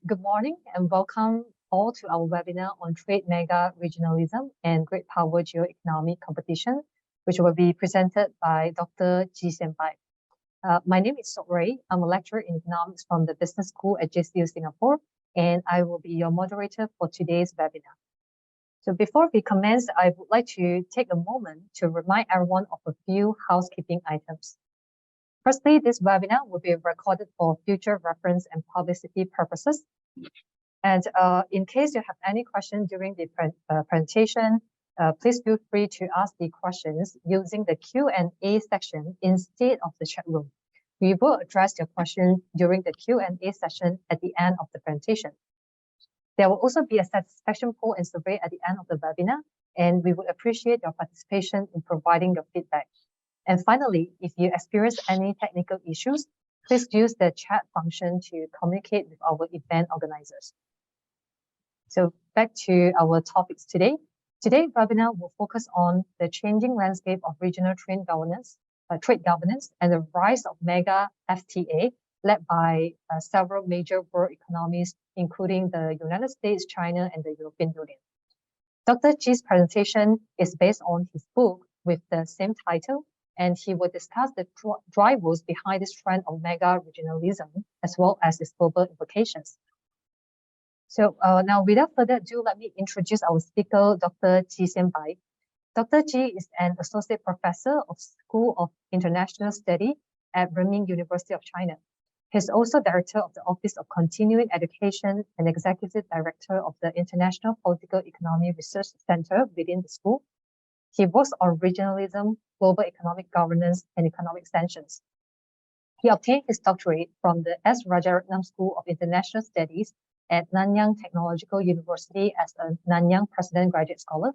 Good morning and welcome all to our webinar on trade mega-regionalism and great power geo-economic competition, which will be presented by Dr. Xianbai. My name is Sook. I'm a lecturer in economics from the Business School at JCU Singapore, and I will be your moderator for today's webinar. So before we commence, I would like to take a moment to remind everyone of a few housekeeping items. Firstly, this webinar will be recorded for future reference and publicity purposes. And in case you have any questions during the presentation, please feel free to ask the questions using the Q&A section instead of the chat room. We will address your question during the Q&A session at the end of the presentation. There will also be a satisfaction poll and survey at the end of the webinar, and we would appreciate your participation in providing your feedback. And finally, if you experience any technical issues, please use the chat function to communicate with our event organizers. So back to our topics today. Today's webinar will focus on the changing landscape of regional trade governance, and the rise of mega FTA led by several major world economies, including the United States, China, and the European Union. Dr. G's presentation is based on his book with the same title, and he will discuss the drivers behind this trend of mega-regionalism, as well as its global implications. So now, without further ado, let me introduce our speaker, Dr. Xianbai. Dr. G is an associate professor of School of International Study at Renmin University of China. He's also director of the Office of Continuing Education and executive director of the International Political Economy Research Center within the school. He works on regionalism, global economic governance, and economic sanctions. He obtained his doctorate from the S. Rajaratnam School of International Studies at Nanyang Technological University as a Nanyang President Graduate Scholar.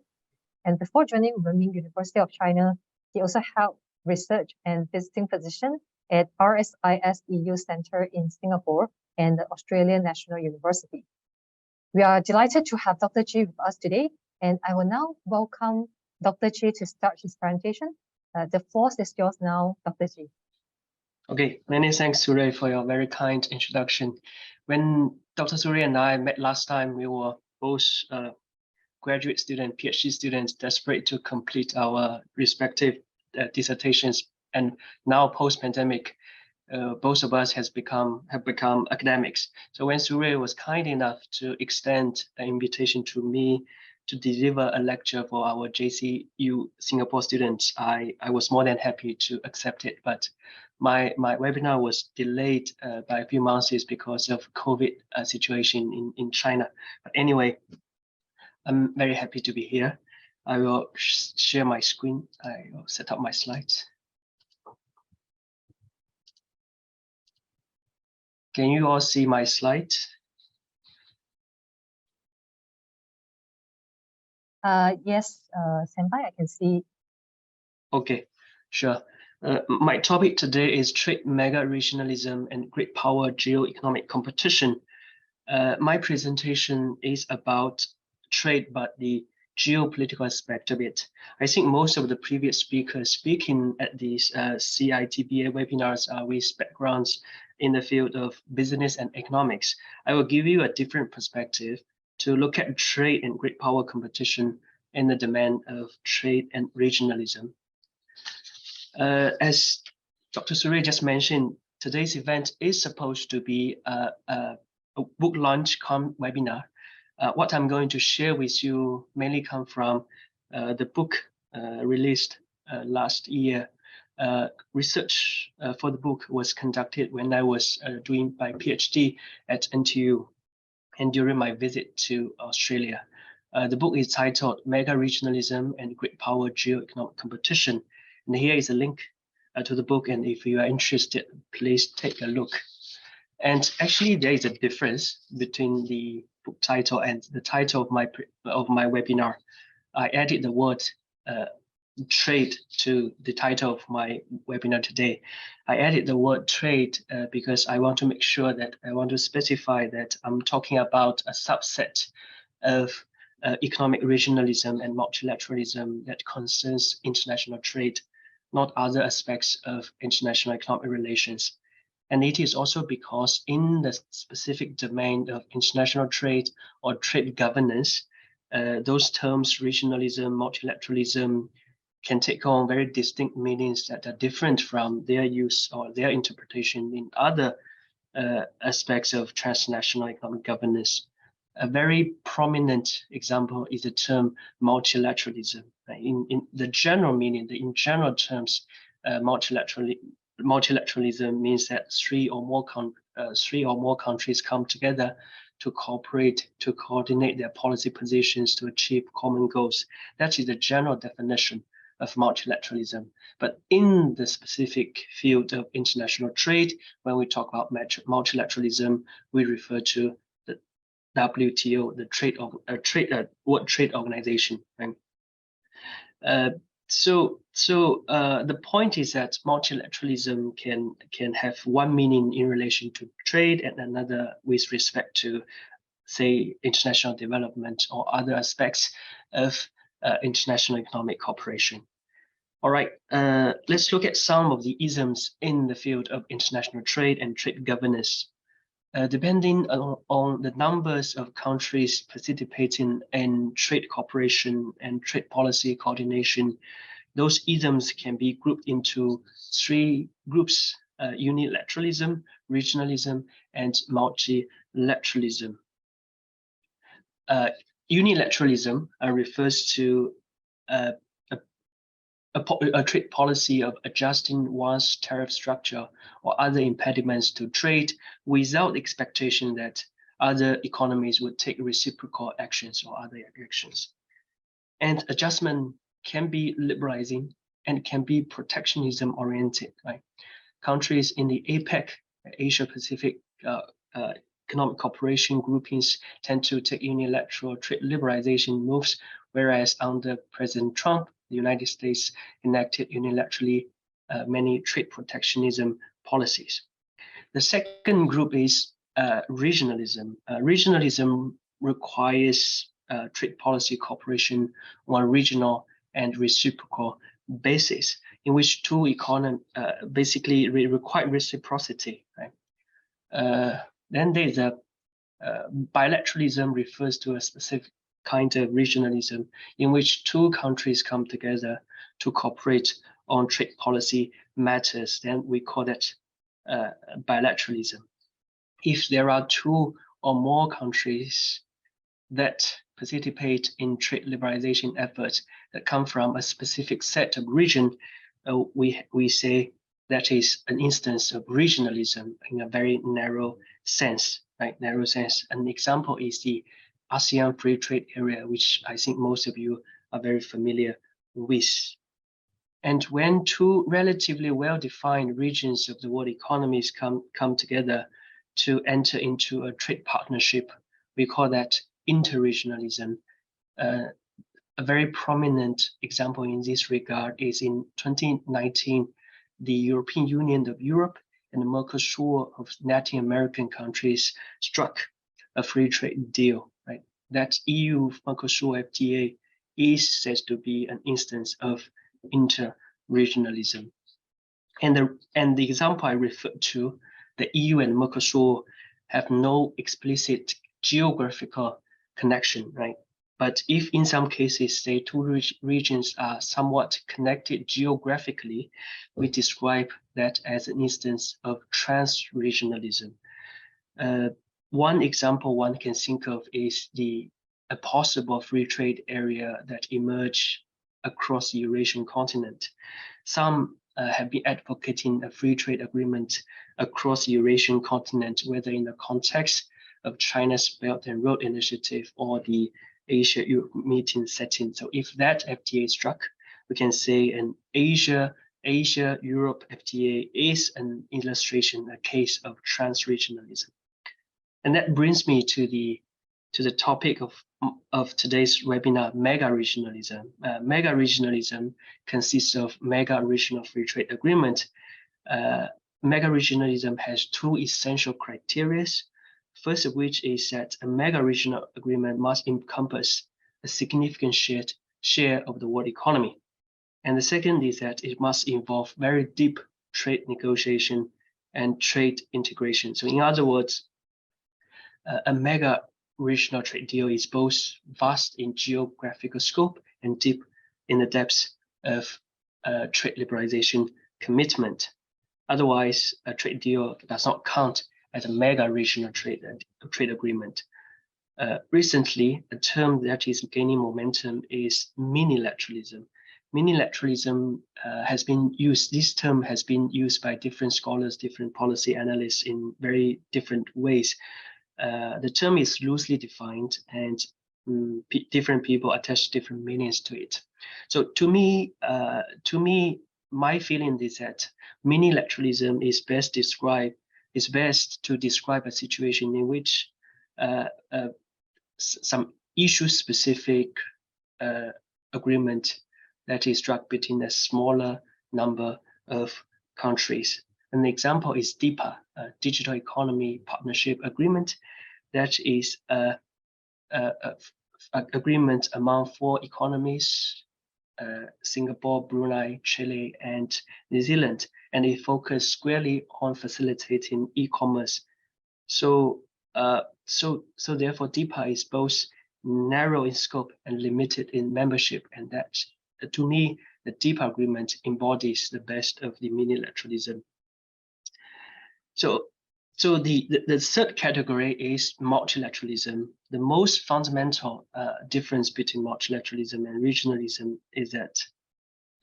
And before joining Renmin University of China, he also held research and visiting position at RSIS EU Center in Singapore and the Australian National University. We are delighted to have Dr. G with us today, and I will now welcome Dr. G to start his presentation. The floor is yours now, Dr. G. Okay, many thanks, Surya, for your very kind introduction. When Dr. Surya and I met last time, we were both graduate students, PhD students, desperate to complete our respective dissertations. And now, post-pandemic, both of us have become academics. So when Surya was kind enough to extend an invitation to me to deliver a lecture for our JCU Singapore students, I was more than happy to accept it. But my webinar was delayed by a few months because of COVID situation in China. But anyway, I'm very happy to be here. I will share my screen. I will set up my slides. Can you all see my slides? Yes, Senpai, I can see. Okay, sure. My topic today is trade mega-regionalism and great power geo-economic competition. My presentation is about trade, but the geopolitical aspect of it. I think most of the previous speakers speaking at these CITBA webinars are with backgrounds in the field of business and economics. I will give you a different perspective to look at trade and great power competition and the demand of trade and regionalism. As Dr. Surya just mentioned, today's event is supposed to be a book launch webinar. What I'm going to share with you mainly come from the book released last year. Research for the book was conducted when I was doing my PhD at NTU and during my visit to Australia. The book is titled Mega-regionalism and Great Power Geo-economic Competition. And here is a link to the book. And if you are interested, please take a look. And actually, there is a difference between the book title and the title of my webinar. I added the word trade to the title of my webinar today. I added the word trade because I want to make sure that I want to specify that I'm talking about a subset of economic regionalism and multilateralism that concerns international trade, not other aspects of international economic relations. And it is also because in the specific domain of international trade or trade governance, those terms, regionalism, multilateralism, can take on very distinct meanings that are different from their use or their interpretation in other aspects of transnational economic governance. A very prominent example is the term multilateralism. In the general meaning, in general terms, multilateralism means that three or more countries come together to cooperate, to coordinate their policy positions to achieve common goals. That is the general definition of multilateralism. But in the specific field of international trade, when we talk about multilateralism, we refer to the WTO, the World Trade Organization. Right? So the point is that multilateralism can have one meaning in relation to trade and another with respect to, say, international development or other aspects of international economic cooperation. All right, let's look at some of the isms in the field of international trade and trade governance. Depending on the numbers of countries participating in trade cooperation and trade policy coordination, those isms can be grouped into three groups: unilateralism, regionalism, and multilateralism. Unilateralism refers to a trade policy of adjusting one's tariff structure or other impediments to trade without expectation that other economies would take reciprocal actions or other actions. And adjustment can be liberalizing and can be protectionism oriented. Right? Countries in the APEC, Asia Pacific Economic Cooperation groupings tend to take unilateral trade liberalization moves, whereas under President Trump, the United States enacted unilaterally many trade protectionism policies. The second group is regionalism. Regionalism requires trade policy cooperation on a regional and reciprocal basis, in which two economies basically require reciprocity. Right? Then there's a bilateralism, refers to a specific kind of regionalism in which two countries come together to cooperate on trade policy matters. Then we call that bilateralism. If there are two or more countries that participate in trade liberalization efforts that come from a specific set of region, we say that is an instance of regionalism in a very narrow sense, right? Narrow sense. An example is the ASEAN Free Trade Area, which I think most of you are very familiar with. And when two relatively well-defined regions of the world economies come together to enter into a trade partnership, we call that interregionalism. A very prominent example in this regard is in 2019, the European Union of Europe and the Mercosur of Latin American countries struck a free trade deal. Right? That EU-Mercosur FTA is said to be an instance of interregionalism. And the example I referred to, the EU and Mercosur have no explicit geographical connection, right? But if in some cases, say two regions are somewhat connected geographically, we describe that as an instance of trans-regionalism. One example one can think of is a possible free trade area that emerged across the Eurasian continent. Some have been advocating a free trade agreement across the Eurasian continent, whether in the context of China's Belt and Road Initiative or the Asia-Europe meeting setting. So if that FTA is struck, we can say an Asia-Europe FTA is an illustration, a case of trans-regionalism. And that brings me to the topic of today's webinar, mega-regionalism. Mega-regionalism consists of mega-regional free trade agreement. Mega-regionalism has two essential criteria. First of which is that a mega-regional agreement must encompass a significant share of the world economy. And the second is that it must involve very deep trade negotiation and trade integration. So in other words, a mega regional trade deal is both vast in geographical scope and deep in the depths of trade liberalization commitment. Otherwise, a trade deal does not count as a mega regional trade agreement. Recently, a term that is gaining momentum is minilateralism. Minilateralism has been used, this term has been used by different scholars, different policy analysts in very different ways. The term is loosely defined and different people attach different meanings to it. So to me, my feeling is that minilateralism is best to describe a situation in which some issue-specific agreement that is struck between a smaller number of countries. An example is DIPA, Digital Economy Partnership Agreement. That is an agreement among 4 economies, Singapore, Brunei, Chile, and New Zealand, and it focuses squarely on facilitating e-commerce. So therefore, DIPA is both narrow in scope and limited in membership, and that, to me, the DIPA agreement embodies the best of the minilateralism. So the third category is multilateralism. The most fundamental difference between multilateralism and regionalism is that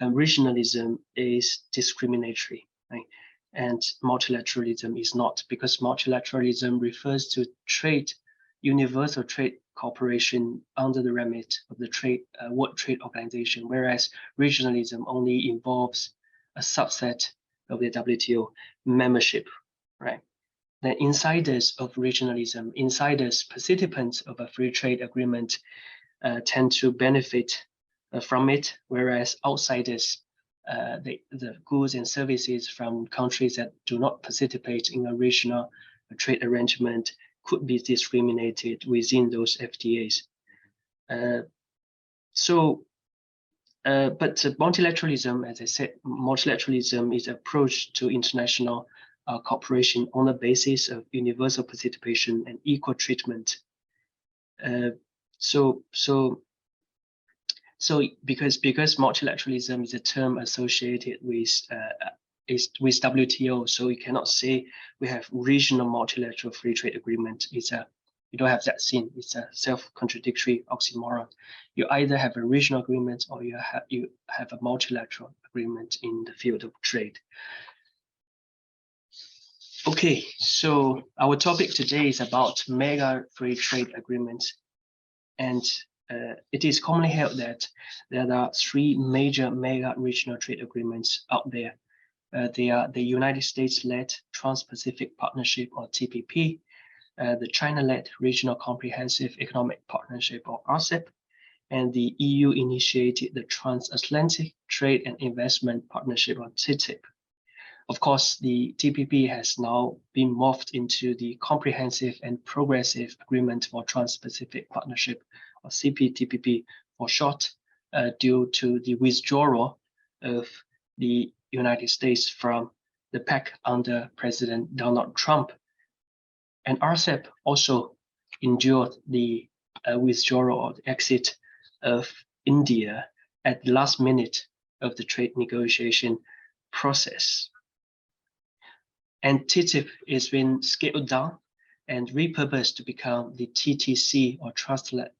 regionalism is discriminatory, right? And multilateralism is not, because multilateralism refers to universal trade cooperation under the remit of the World Trade Organization, whereas regionalism only involves a subset of the WTO membership, right? The insiders of regionalism, participants of a free trade agreement, tend to benefit from it, whereas outsiders, the goods and services from countries that do not participate in a regional trade arrangement could be discriminated within those FTAs. But multilateralism, as I said, multilateralism is an approach to international cooperation on the basis of universal participation and equal treatment. Because multilateralism is a term associated with WTO, so you cannot say we have regional multilateral free trade agreement. You don't have that scene. It's a self-contradictory oxymoron. You either have a regional agreement or you have a multilateral agreement in the field of trade. Okay, so our topic today is about mega free trade agreements, and it is commonly held that there are 3 major mega regional trade agreements out there. They are the United States-led Trans-Pacific Partnership, or TPP, the China-led Regional Comprehensive Economic Partnership, or RCEP, and the EU-initiated the Transatlantic Trade and Investment Partnership, or CITBA. Of course, the TPP has now been morphed into the Comprehensive and Progressive Agreement for Trans-Pacific Partnership, or CPTPP for short, due to the withdrawal of the United States from the pact under President Donald Trump. And RCEP also endured the withdrawal or the exit of India at the last minute of the trade negotiation process. And TTIP has been scaled down and repurposed to become the TTC, or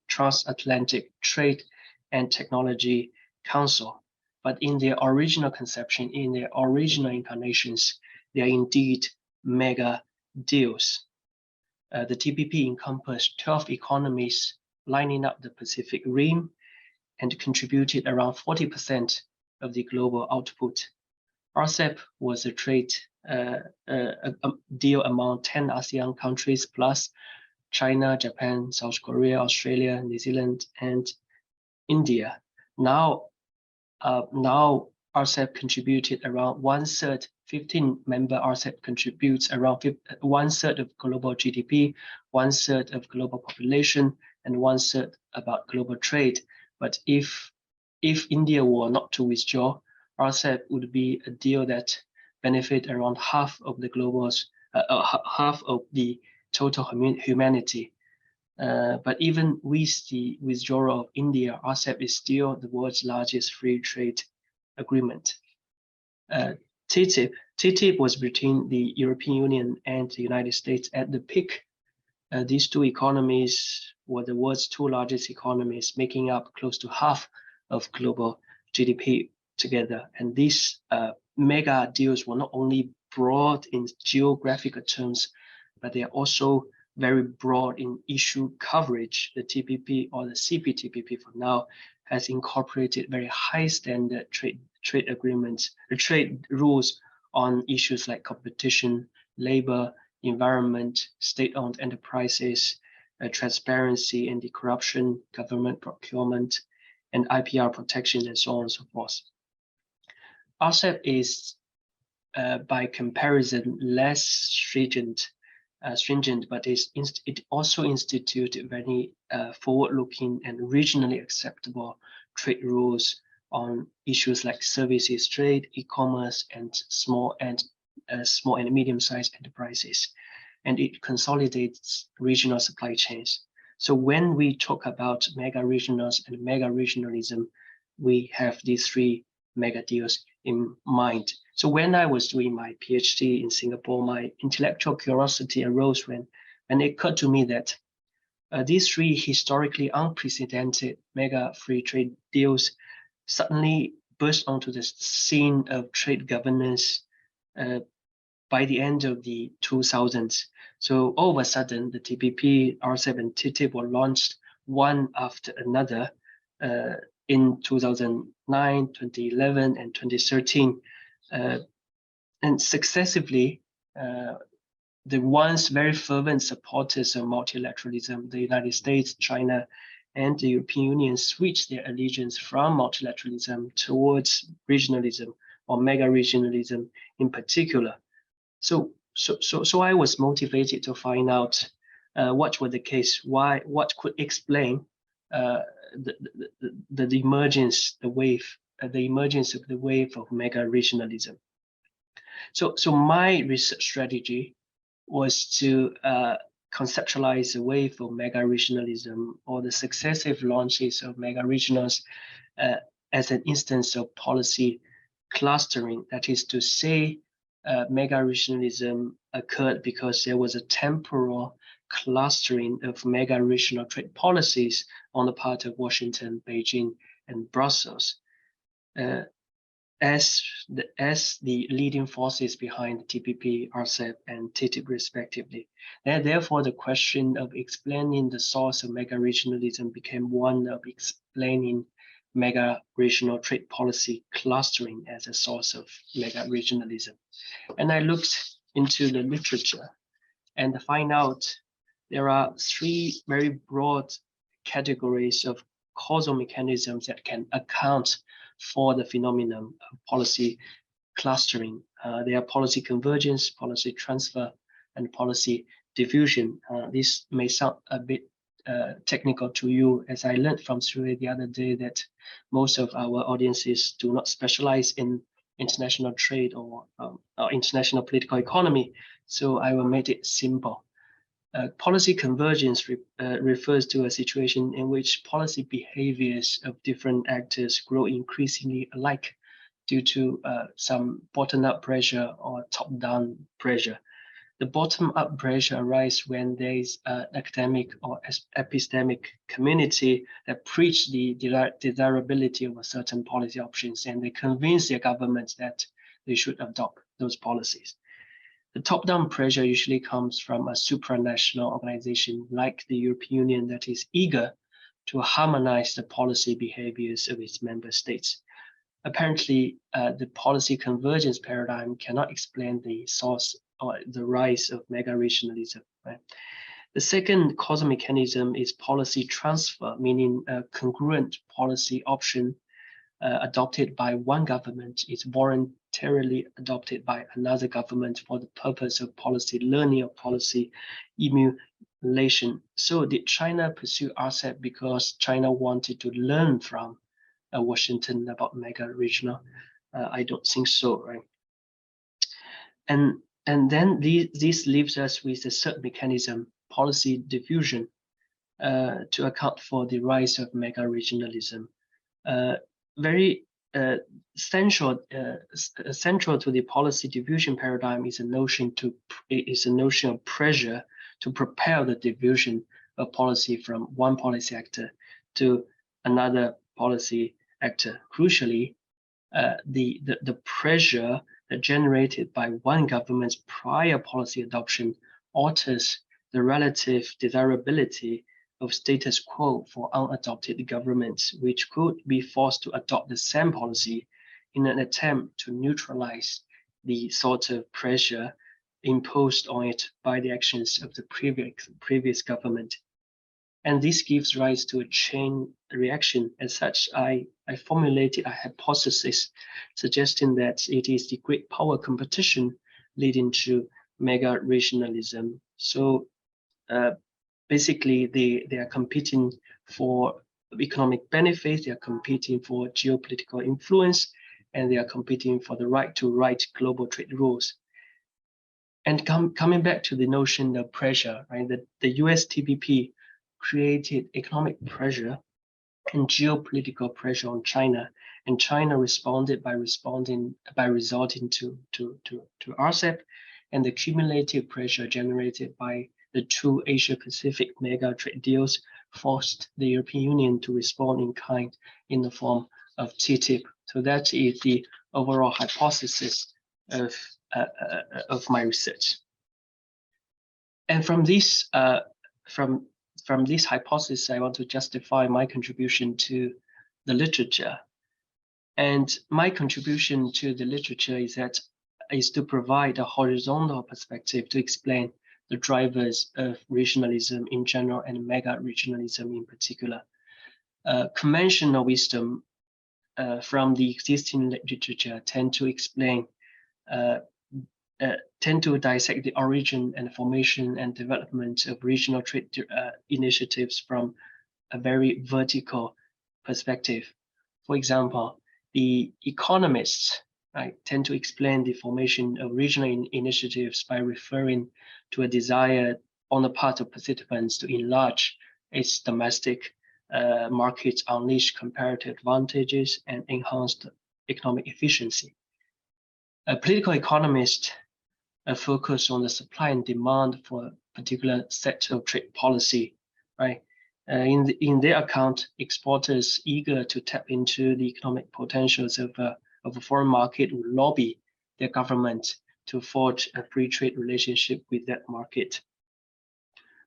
Transatlantic Trade and Technology Council. But in their original conception, in their original incarnations, they are indeed mega deals. The TPP encompassed 12 economies lining up the Pacific Rim and contributed around 40% of the global output. RCEP was a trade deal among 10 ASEAN countries plus China, Japan, South Korea, Australia, New Zealand, and India. Now RCEP contributed around 1/3. 15-member RCEP contributes around 1/3 of global GDP, 1/3 of global population, and 1/3 about global trade. But if India were not to withdraw, RCEP would be a deal that benefit around half of the half of the total humanity. But even with the withdrawal of India, RCEP is still the world's largest free trade agreement. TTIP was between the European Union and the United States at the peak. These two economies were the world's two largest economies, making up close to half of global GDP together. And these mega deals were not only broad in geographical terms, but they are also very broad in issue coverage. The TPP, or the CPTPP for now, has incorporated very high standard trade agreements, trade rules on issues like competition, labor, environment, state-owned enterprises, transparency, anti-corruption, government procurement, and IPR protection, and so on and so forth. RCEP is, by comparison, less stringent, but it also instituted very forward-looking and regionally acceptable trade rules on issues like services trade, e-commerce, and small and medium-sized enterprises, and it consolidates regional supply chains. So when we talk about mega-regionals and mega-regionalism, we have these three mega deals in mind. So when I was doing my PhD in Singapore, my intellectual curiosity arose when it occurred to me that these three historically unprecedented mega free trade deals suddenly burst onto the scene of trade governance by the end of the 2000s. So all of a sudden, the TPP, RCEP, and TTIP were launched one after another in 2009, 2011, and 2013. And successively, the once very fervent supporters of multilateralism, the United States, China, and the European Union, switched their allegiance from multilateralism towards regionalism, or mega-regionalism in particular. So I was motivated to find out what was the case, what could explain the emergence of the wave of mega-regionalism. So my research strategy was to conceptualize the wave of mega-regionalism, or the successive launches of mega-regionals, as an instance of policy clustering. That is to say, mega-regionalism occurred because there was a temporal clustering of mega-regional trade policies on the part of Washington, Beijing, and Brussels, as the leading forces behind TPP, RCEP, and TTIP respectively. And therefore, the question of explaining the source of mega-regionalism became one of explaining mega-regional trade policy clustering as a source of mega-regionalism. And I looked into the literature and find out there are three very broad categories of causal mechanisms that can account for the phenomenon of policy clustering. They are policy convergence, policy transfer, and policy diffusion. This may sound a bit technical to you, as I learned from Suri the other day that most of our audiences do not specialize in international trade or international political economy. So I will make it simple. Policy convergence refers to a situation in which policy behaviors of different actors grow increasingly alike due to some bottom-up pressure or top-down pressure. The bottom-up pressure arises when there is an academic or epistemic community that preach the desirability of a certain policy options, and they convince their governments that they should adopt those policies. The top-down pressure usually comes from a supranational organization like the European Union that is eager to harmonize the policy behaviors of its member states. Apparently, the policy convergence paradigm cannot explain the source or the rise of mega-regionalism. Right? The second causal mechanism is policy transfer, meaning a congruent policy option adopted by one government is voluntarily adopted by another government for the purpose of policy learning or policy emulation. So did China pursue RCEP because China wanted to learn from Washington about mega-regional? I don't think so, right? And then this leaves us with the third mechanism, policy diffusion, to account for the rise of mega-regionalism. Very central to the policy diffusion paradigm is a notion of pressure to propel the diffusion of policy from one policy actor to another policy actor. Crucially, the pressure generated by one government's prior policy adoption alters the relative desirability of status quo for unadopted governments, which could be forced to adopt the same policy in an attempt to neutralize the sort of pressure imposed on it by the actions of the previous government. And this gives rise to a chain reaction. As such, I formulated a hypothesis suggesting that it is the great power competition leading to mega-regionalism. So basically, they are competing for economic benefits, they are competing for geopolitical influence, and they are competing for the right to write global trade rules. And coming back to the notion of pressure, right? The US TPP created economic pressure and geopolitical pressure on China, and China responded by resorting to RCEP, and the cumulative pressure generated by the two Asia-Pacific mega trade deals forced the European Union to respond in kind in the form of TTIP. So that is the overall hypothesis of my research. And from this hypothesis, I want to justify my contribution to the literature. And my contribution to the literature is to provide a horizontal perspective to explain the drivers of regionalism in general and mega-regionalism in particular. Conventional wisdom from the existing literature tend to dissect the origin and formation and development of regional trade initiatives from a very vertical perspective. For example, the economists tend to explain the formation of regional initiatives by referring to a desire on the part of participants to enlarge its domestic markets, unleash comparative advantages, and enhance economic efficiency. Political economists focus on the supply and demand for a particular set of trade policy, right? In their account, exporters eager to tap into the economic potentials of a foreign market will lobby their government to forge a free trade relationship with that market.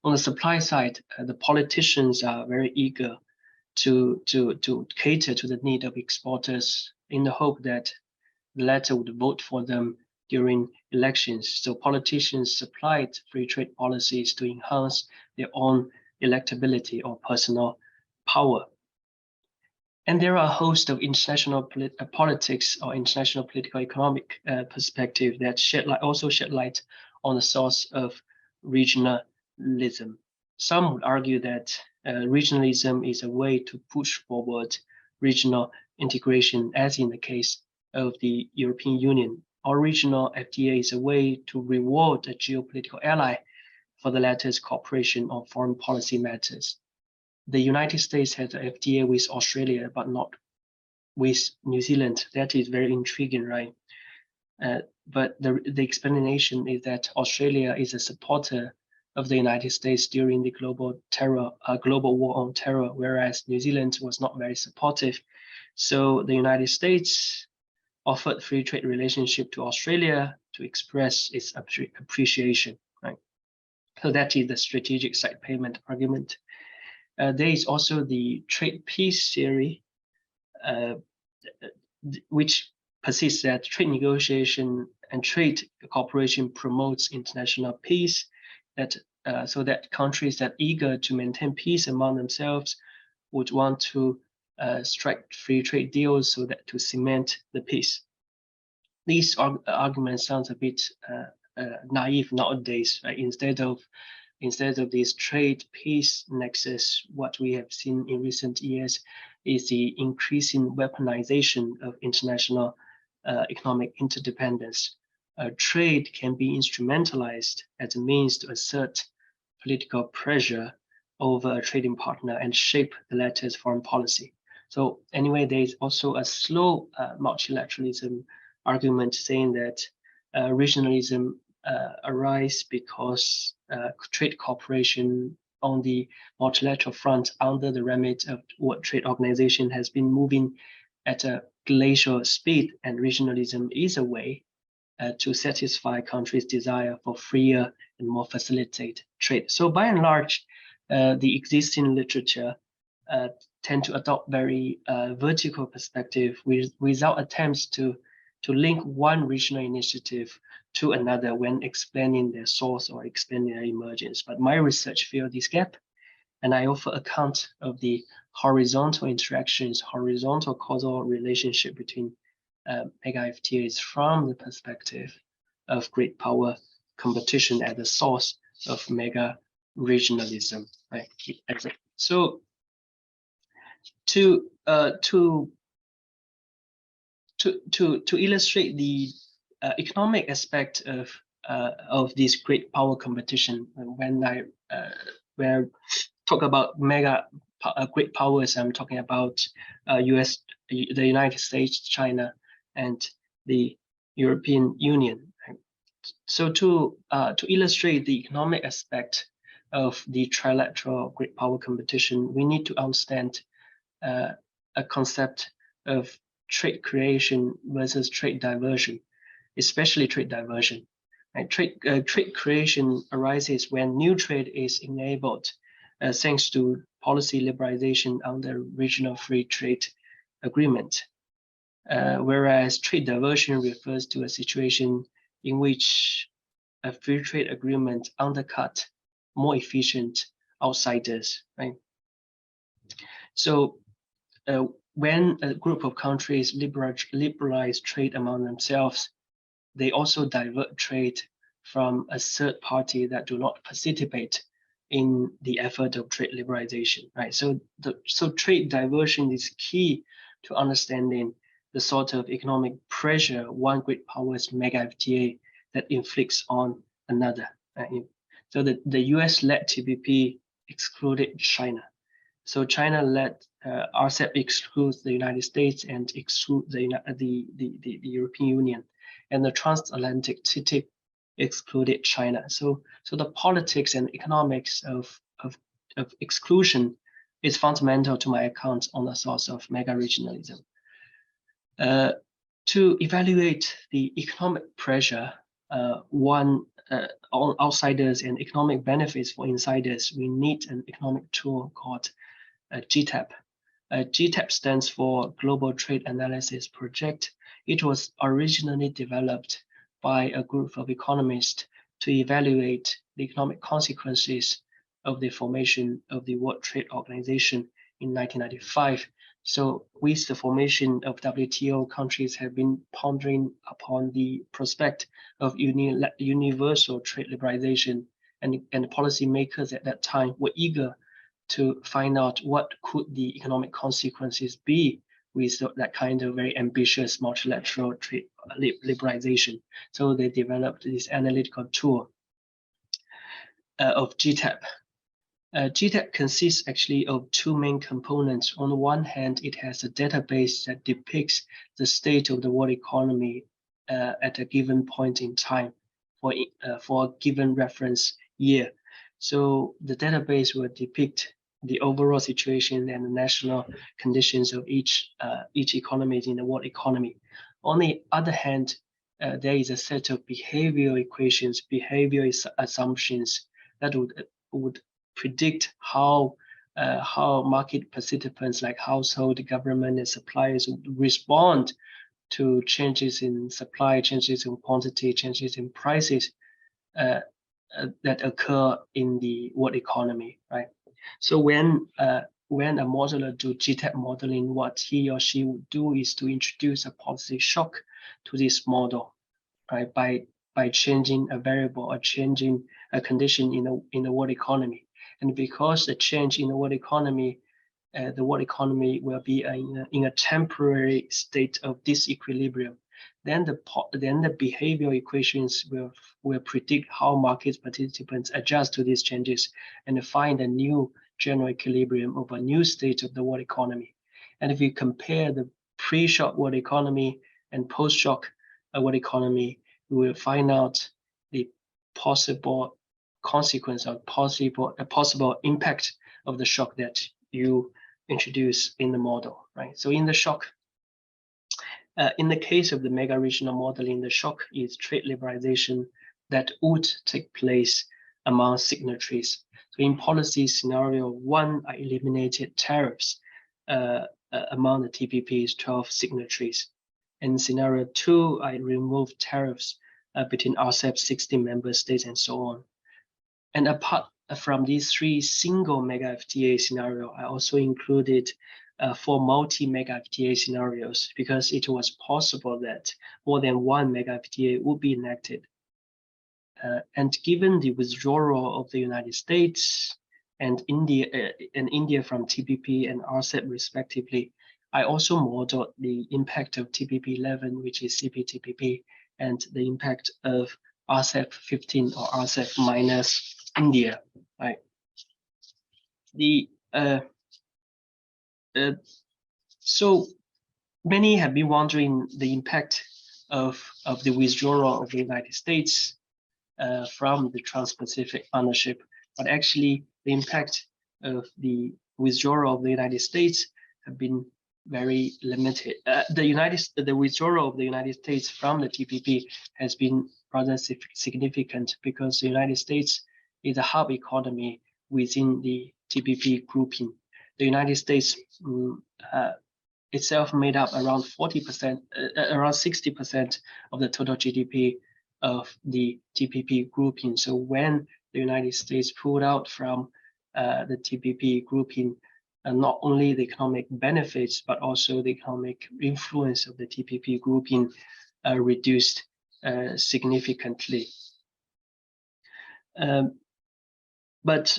On the supply side, the politicians are very eager to cater to the need of exporters in the hope that the latter would vote for them during elections. So politicians supplied free trade policies to enhance their own electability or personal power. And there are a host of international politics or international political economic perspective that also shed light on the source of regionalism. Some would argue that regionalism is a way to push forward regional integration, as in the case of the European Union. Or regional FTA is a way to reward a geopolitical ally for the latter's cooperation on foreign policy matters. The United States has an FTA with Australia, but not with New Zealand. That is very intriguing, right? But the explanation is that Australia is a supporter of the United States during the global war on terror, whereas New Zealand was not very supportive. So the United States offered free trade relationship to Australia to express its appreciation, right? So that is the strategic side payment argument. There is also the trade peace theory, which persists that trade negotiation and trade cooperation promotes international peace, so that countries that are eager to maintain peace among themselves would want to strike free trade deals so that to cement the peace. These arguments sound a bit naive nowadays, right? Instead of this trade peace nexus, what we have seen in recent years is the increasing weaponization of international economic interdependence. trade can be instrumentalized as a means to assert political pressure over a trading partner and shape the latter's foreign policy. So anyway, there is also a slow multilateralism argument saying that regionalism arise because trade cooperation on the multilateral front under the remit of World Trade Organization has been moving at a glacial speed, and regionalism is a way to satisfy countries' desire for freer and more facilitated trade. So by and large, the existing literature tend to adopt very vertical perspective without attempts to link one regional initiative to another when explaining their source or explaining their emergence. But my research filled this gap, and I offer account of the horizontal interactions, horizontal causal relationship between mega-FTAs from the perspective of great power competition at the source of mega-regionalism. Right? So to illustrate the economic aspect of this great power competition, when I talk about great powers, I'm talking about the United States, China, and the European Union. So to illustrate the economic aspect of the trilateral great power competition, we need to understand a concept of trade creation versus trade diversion, especially trade diversion. Right? Trade creation arises when new trade is enabled thanks to policy liberalization under regional free trade agreement, whereas trade diversion refers to a situation in which a free trade agreement undercut more efficient outsiders. Right? So when a group of countries liberalize trade among themselves, they also divert trade from a third party that do not participate in the effort of trade liberalization, right? So trade diversion is key to understanding the sort of economic pressure one great power's mega FTA that inflicts on another. Right? So the US-led TPP excluded China. So China-led RCEP excludes the United States and excludes the European Union, and the transatlantic CITBA excluded China. So the politics and economics of exclusion is fundamental to my account on the source of mega-regionalism. To evaluate the economic pressure on outsiders and economic benefits for insiders, we need an economic tool called GTAP. GTAP stands for Global Trade Analysis Project. It was originally developed by a group of economists to evaluate the economic consequences of the formation of the World Trade Organization in 1995. So with the formation of WTO, countries have been pondering upon the prospect of universal trade liberalization, and policymakers at that time were eager to find out what could the economic consequences be with that kind of very ambitious multilateral trade liberalization. So they developed this analytical tool of GTAP. GTAP consists actually of two main components. On the one hand, it has a database that depicts the state of the world economy at a given point in time for a given reference year. So the database will depict the overall situation and the national conditions of each economy in the world economy. On the other hand, there is a set of behavioral equations, behavioral assumptions that would predict how market participants like household, government, and suppliers would respond to changes in supply, changes in quantity, changes in prices that occur in the world economy, right? So when a modeler do GTAP modeling, what he or she would do is to introduce a policy shock to this model, right? By changing a variable or changing a condition in the world economy. And because the change in the world economy will be in a temporary state of disequilibrium. then the behavioral equations will predict how market participants adjust to these changes and find a new general equilibrium of a new state of the world economy. And if you compare the pre-shock world economy and post-shock world economy, we will find out the possible consequence or possible impact of the shock that you introduce in the model, right? So in the shock, in the case of the mega-regional modeling, the shock is trade liberalization that would take place among signatories. So in policy scenario 1, I eliminated tariffs among the TPP's 12 signatories. In scenario 2, I removed tariffs between RCEP 60 member states and so on. And apart from these 3 single mega FTA scenarios, I also included 4 multi-mega FTA scenarios because it was possible that more than 1 mega FTA would be enacted. And given the withdrawal of the United States and India from TPP and RCEP respectively, I also modeled the impact of TPP 11, which is CPTPP, and the impact of RCEP 15 or RCEP minus India, right? So many have been wondering the impact of the withdrawal of the United States from the Trans-Pacific Partnership, but actually the impact of the withdrawal of the United States have been very limited. The withdrawal of the United States from the TPP has been rather significant because the United States is a hub economy within the TPP grouping. The United States itself made up around 40%, around 60% of the total GDP of the TPP grouping. So when the United States pulled out from the TPP grouping, not only the economic benefits, but also the economic influence of the TPP grouping reduced significantly. But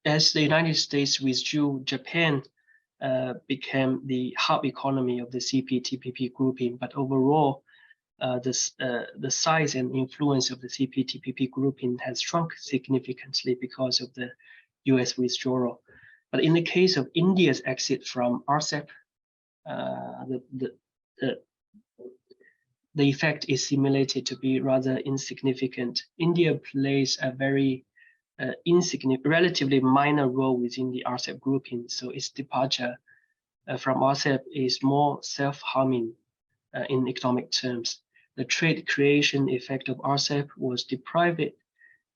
as the United States withdrew, Japan became the hub economy of the CPTPP grouping. But overall, the size and influence of the CPTPP grouping has shrunk significantly because of the US withdrawal. But in the case of India's exit from RCEP, the effect is simulated to be rather insignificant. India plays a very relatively minor role within the RCEP grouping, so its departure from RCEP is more self-harming in economic terms. The trade creation effect of RCEP was deprived,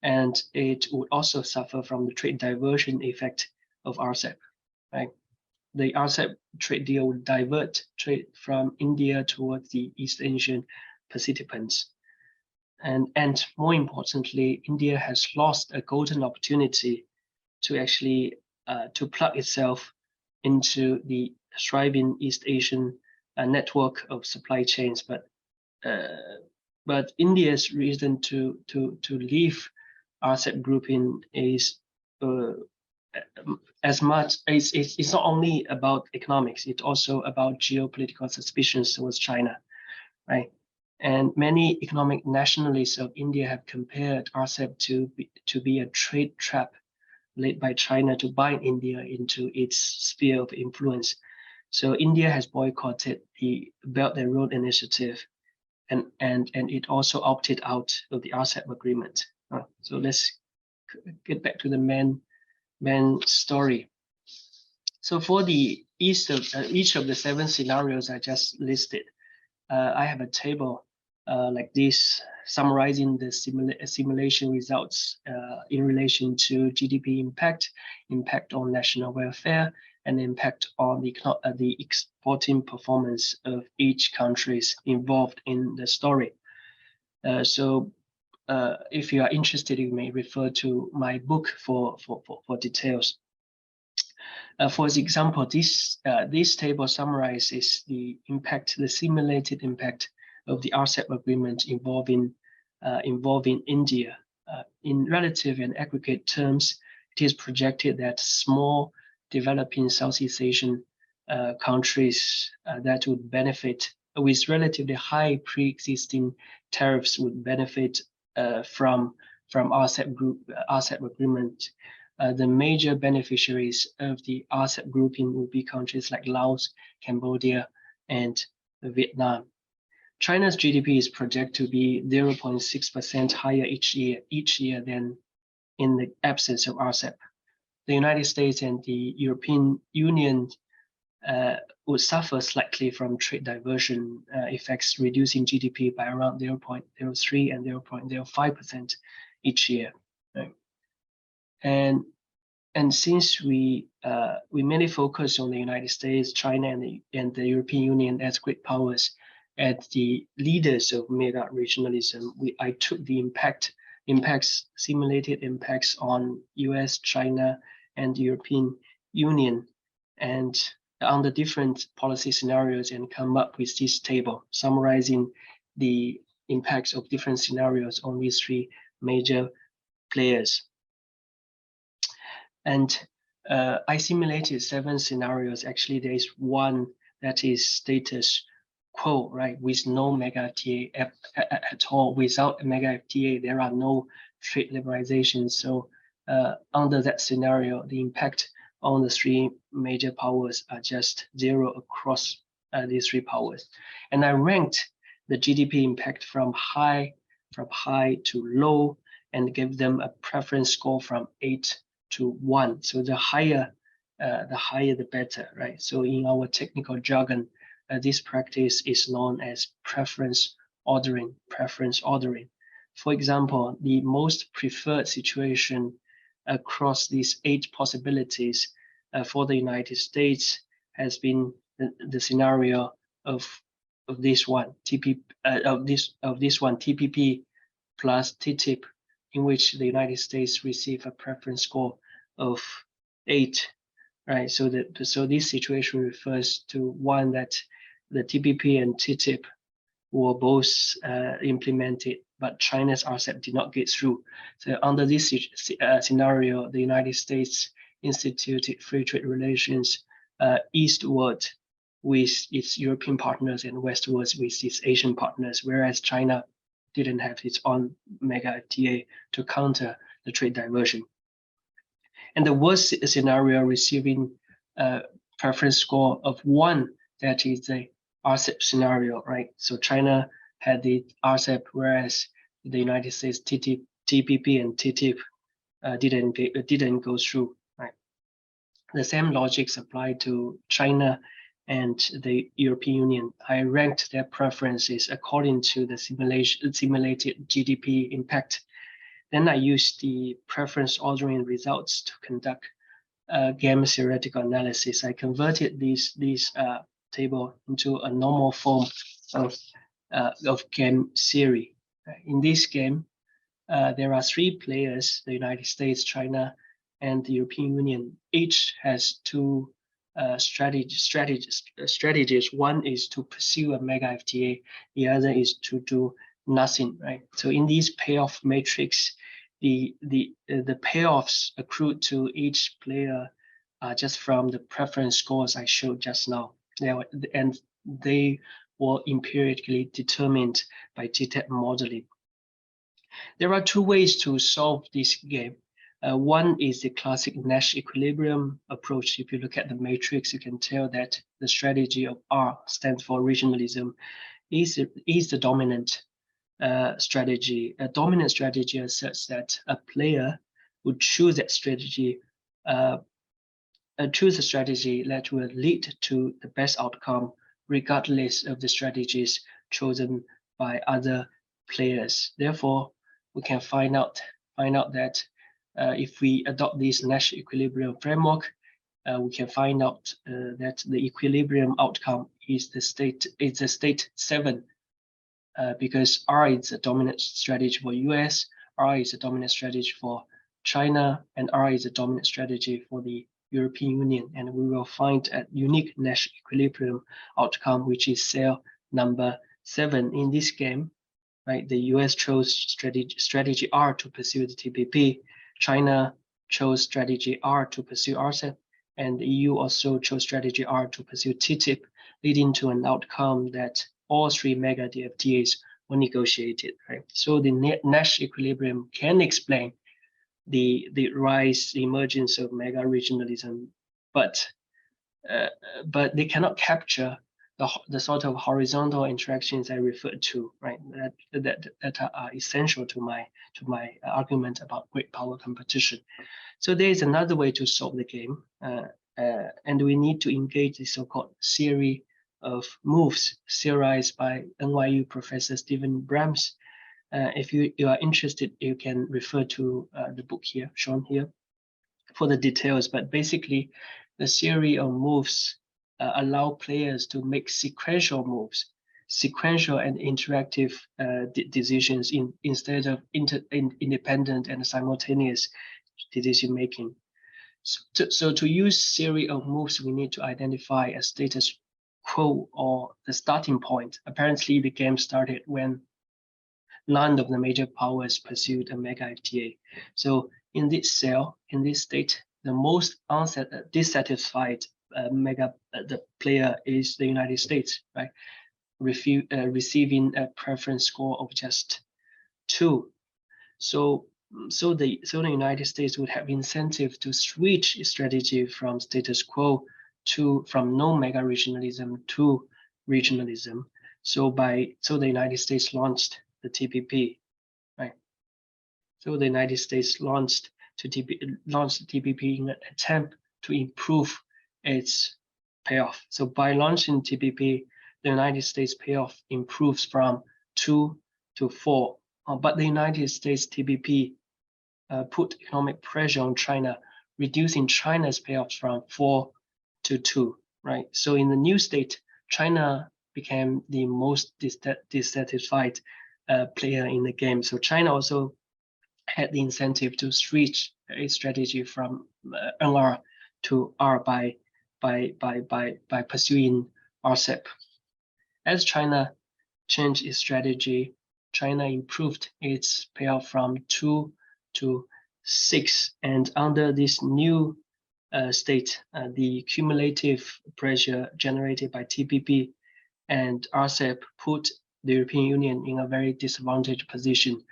and it would also suffer from the trade diversion effect of RCEP, right? The RCEP trade deal would divert trade from India towards the East Asian participants. And more importantly, India has lost a golden opportunity to actually to plug itself into the thriving East Asian network of supply chains. But India's reason to leave RCEP grouping is as much it's not only about economics, it's also about geopolitical suspicions towards China, right? And many economic nationalists of India have compared RCEP to be a trade trap laid by China to bind India into its sphere of influence. So India has boycotted the Belt and Road Initiative, and it also opted out of the RCEP agreement. So let's get back to the main story. So for the each of the 7 scenarios I just listed, I have a table like this summarizing the simulation results in relation to GDP impact on national welfare, and impact on the exporting performance of each countries involved in the story. So if you are interested, you may refer to my book for details. For example, this table summarizes the simulated impact of the RCEP agreement involving India. In relative and aggregate terms, it is projected that small developing Southeast Asian countries that would benefit with relatively high pre-existing tariffs would benefit from RCEP agreement. The major beneficiaries of the RCEP grouping will be countries like Laos, Cambodia, and Vietnam. China's GDP is projected to be 0.6% higher each year than in the absence of RCEP. The United States and the European Union would suffer slightly from trade diversion effects, reducing GDP by around 0.03 and 0.05% each year. Right? And since we mainly focus on the United States, China, and the European Union as great powers, as the leaders of mega-regionalism, I took the simulated impacts on US, China, and the European Union, and on the different policy scenarios, and come up with this table summarizing the impacts of different scenarios on these three major players. And I simulated 7 scenarios. Actually, there is one that is status quo, right, with no mega FTA at all. Without a mega FTA, there are no trade liberalizations. So under that scenario, the impact on the 3 major powers are just 0 across these 3 powers. And I ranked the GDP impact from high to low, and gave them a preference score from 8 to 1. So the higher the better, right? So in our technical jargon, this practice is known as preference ordering. For example, the most preferred situation across these 8 possibilities for the United States has been the scenario of this one, TPP plus TTIP, in which the United States receive a preference score of 8, right? So this situation refers to one that the TPP and TTIP were both implemented, but China's RCEP did not get through. So under this scenario, the United States instituted free trade relations eastward with its European partners and westwards with its Asian partners, whereas China didn't have its own mega FTA to counter the trade diversion. And the worst scenario, receiving a preference score of 1, that is the RCEP scenario, right? So China had the RCEP, whereas the United States TPP and TTIP didn't go through, right? The same logics apply to China and the European Union. I ranked their preferences according to the simulated GDP impact. Then I used the preference ordering results to conduct a game theoretical analysis. I converted these table into a normal form of game theory. In this game, there are 3 players: the United States, China, and the European Union. Each has 2 strategies. One is to pursue a mega FTA, the other is to do nothing, right? So in this payoff matrix, the payoffs accrued to each player are just from the preference scores I showed just now. And they were empirically determined by TTAP modeling. There are 2 ways to solve this game. One is the classic Nash equilibrium approach. If you look at the matrix, you can tell that the strategy of R stands for regionalism is the dominant strategy. A dominant strategy asserts that a player would choose a strategy that will lead to the best outcome, regardless of the strategies chosen by other players. Therefore, we can find out that if we adopt this Nash equilibrium framework, we can find out that the equilibrium outcome is the state 7, because R is a dominant strategy for US, R is a dominant strategy for China, and R is a dominant strategy for the European Union. And we will find a unique Nash equilibrium outcome, which is cell number 7 in this game. Right, the US chose strategy R to pursue the TPP. China chose strategy R to pursue RCEP, and the EU also chose strategy R to pursue TTIP, leading to an outcome that all three mega DFTAs were negotiated, right? So the Nash equilibrium can explain the rise, the emergence of mega-regionalism, but they cannot capture the sort of horizontal interactions I referred to, right? That are essential to my argument about great power competition. So there is another way to solve the game, and we need to engage the so-called theory of moves theorized by NYU professor Stephen Brams. If you are interested, you can refer to the book here, shown here, for the details. But basically, the theory of moves allow players to make sequential moves, sequential and interactive decisions instead of independent and simultaneous decision making. So to use theory of moves, we need to identify a status quo or the starting point. Apparently, the game started when none of the major powers pursued a mega FTA. So in this cell, in this state, the most dissatisfied the player is the United States, right? Receiving a preference score of just 2. So the United States would have incentive to switch its strategy from status quo from no mega regionalism to regionalism. So the United States launched the TPP, right? So the United States launched the TPP in an attempt to improve its payoff. So by launching TPP, the United States payoff improves from 2 to 4. But the United States TPP put economic pressure on China, reducing China's payoffs from 4 to 2, right? So in the new state, China became the most dissatisfied player in the game. So China also had the incentive to switch its strategy from NR to R by pursuing RCEP. As China changed its strategy, China improved its payoff from 2 to 6, and under this new state, the cumulative pressure generated by TPP and RCEP put the European Union in a very disadvantaged position.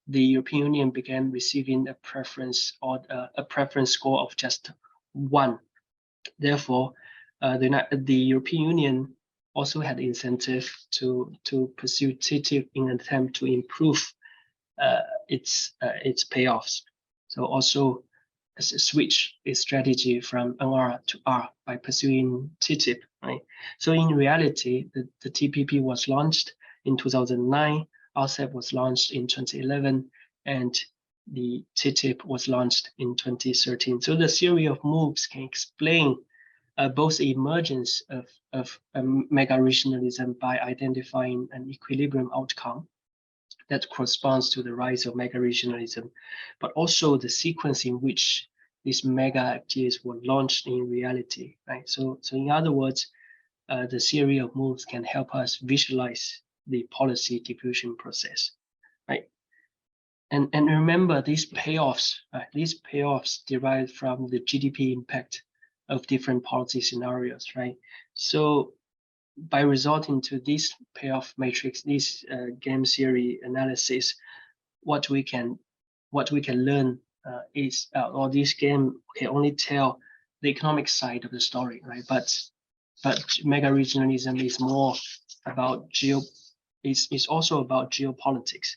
The European Union began receiving a preference score of just 1. Therefore, the European Union also had incentive to pursue TTIP in an attempt to improve its payoffs. So also switch its strategy from NR to R by pursuing TTIP, right? So in reality, the TPP was launched in 2009, RCEP was launched in 2011, and the TTIP was launched in 2013. So the theory of moves can explain both the emergence of mega-regionalism by identifying an equilibrium outcome that corresponds to the rise of mega-regionalism, but also the sequence in which these mega FTAs were launched in reality, right? So in other words, the theory of moves can help us visualize the policy diffusion process, right? And remember, these payoffs derive from the GDP impact of different policy scenarios, right? So by resorting to this payoff matrix, this game theory analysis, what we can learn is, or this game can only tell the economic side of the story, right? But mega-regionalism is more about is also about geopolitics.